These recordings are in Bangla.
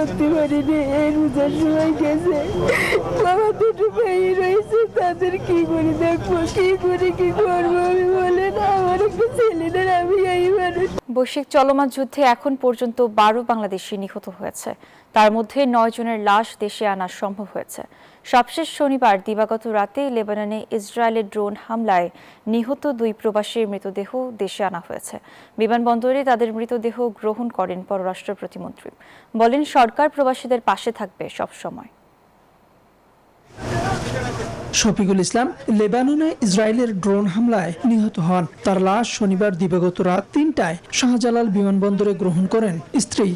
করতে পারিনি। এই রোজার সময় গেছে, আমার দুটো ভাই রয়েছে, তাদের কি করে দেখবো, কি করে কি করবো আমি বলেন? আমার একটা ছেলেদের, আমি এই মানুষ। বৈশ্বিক চলমান যুদ্ধে এখন পর্যন্ত 12 বাংলাদেশি নিহত হয়েছে, তার মধ্যে 9 জনের লাশ দেশে আনা সম্ভব হয়েছে। সবশেষ শনিবার দিবাগত রাতে লেবাননে ইসরায়েলের ড্রোন হামলায় নিহত 2 প্রবাসীর মৃতদেহ দেশে আনা হয়েছে। বিমানবন্দরে তাদের মৃতদেহ গ্রহণ করেন পররাষ্ট্র প্রতিমন্ত্রী। বলেন, সরকার প্রবাসীদের পাশে থাকবে সবসময়। শফিকুল ইসলাম লেবাননে ইসরায়েলের ড্রোন হামলায় নিহত হন। তার লাশ শনিবার দিবাগত রাত 3টায় শাহজালাল বিমানবন্দরে গ্রহণ করেন স্ত্রী।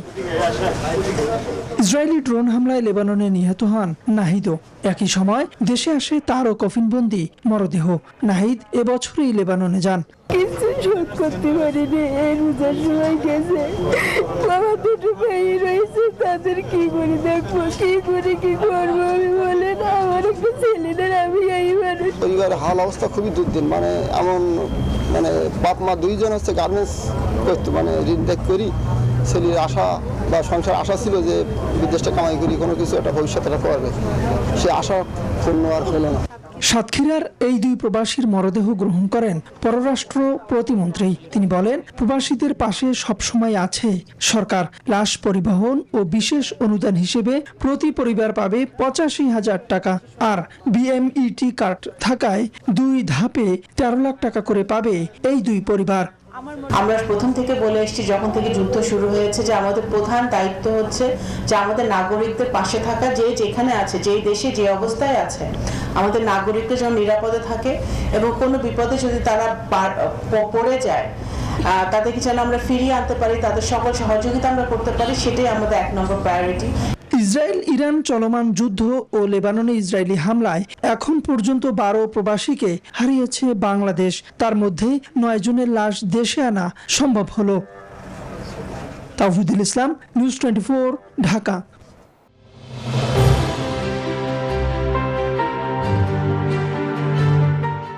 ইসরায়েলি ড্রোন হামলায় লেবাননে নিহত হন নাহিদও। একই সময় দেশে আসে তারও কফিনবন্দি মরদেহ। নাহিদ এবছরই লেবাননে যান। কিছু শোধ করতে পারিনি। এই রোজার সময় গেছে, আমার দুটো ভাই রয়েছে, তাদের কি করে দেখবো, কি করে কি করবো আমি বলেন? আমার একটা ছেলেদের, আমি এই মানুষ। পরিবারের হাল অবস্থা খুবই দুর্দিন, মানে এমন মানে বাপ মা দুইজন হচ্ছে গার্মেন্টস করতো, মানে ঋণ ত্যাগ করি। ছেলের আশা বা সংসার আশা ছিল যে বিদেশটা কামাই করি, কোনো কিছু একটা ভবিষ্যৎ একটা করবে, সে আশা পূর্ণ আর হলো না। সাতক্ষীরার এই 2 প্রবাসীর মরদেহ গ্রহণ করেন পররাষ্ট্র প্রতিমন্ত্রী। তিনি বলেন, প্রবাসীদের পাশে সবসময় আছে সরকার। লাশ পরিবহন ও বিশেষ অনুদান হিসেবে প্রতি পরিবার পাবে 85,000 টাকা, আর বিএমইটি কার্ড থাকায় 2 ধাপে 13 লাখ টাকা করে পাবে এই 2 পরিবার। আমরা প্রথম থেকে বলে এসেছি, যখন থেকে যুদ্ধ শুরু হয়েছে, যে আমাদের প্রধান দায়িত্ব হচ্ছে যে আমাদের নাগরিকদের পাশে থাকা, যে যেখানে আছে, যেই দেশে যে অবস্থায় আছে, আমাদের নাগরিকদের যেন নিরাপদে থাকে এবং কোনো বিপদে যদি তারা পড়ে যায় তাদেরকে যেন আমরা ফিরিয়ে আনতে পারি, তাদের সকল সহযোগিতা আমরা করতে পারি, সেটাই আমাদের 1 নম্বর প্রায়োরিটি। ইসরায়েল ইরান চলমান যুদ্ধ ও লেবাননে ইসরায়েলি হামলায় এখন পর্যন্ত 12 প্রবাসীকে হারিয়েছে বাংলাদেশ। তার মধ্যে 9 জনের লাশ দেশে আনা সম্ভব হলো। তাওহিদুল ইসলাম, নিউজ 24, ঢাকা।